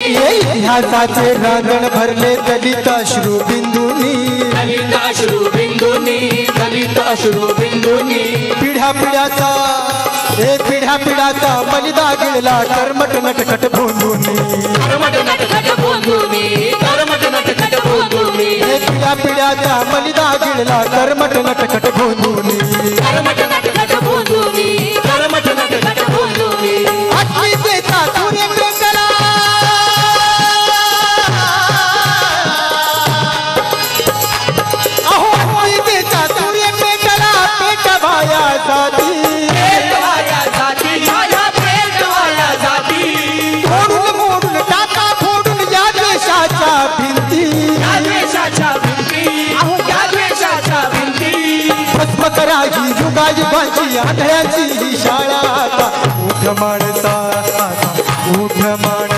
इतिहासाचे रांगण भरले दलित अश्रू बिंदूनी, दलित अश्रू बिंदूनी, दलित अश्रू बिंदूनी। पिढ्या पिढ्याचा पिढ्या पिढ्याचा बलिदा गिळला कर्मट नटखट भोंदूनी, कर्मट नटखट भोंदूनी, कर्मट नटखट भोंदूनी। पिढ्या पिढ्याचा बलिदा गिळला कर्मट नटखट भोंदूनी, कर्मट नटखट भोंदूनी, कर्मट नटखट भोंदूनी। अस्मितेचा सूर्य पेटला, अहो अस्मितेचा सूर्य पेटला, पेटवाया जाती, पेटवाया जाती, पेटवाया जाती। फोडून मोडून टाका फोडून या देशाच्या भिंती, या देशाच्या भिंती, अहो या देशाच्या भिंती। भस्म करा ही युगायुगांची आंधळ्यांची ही शाळा, आता उठ माणसा, उठ माणसा।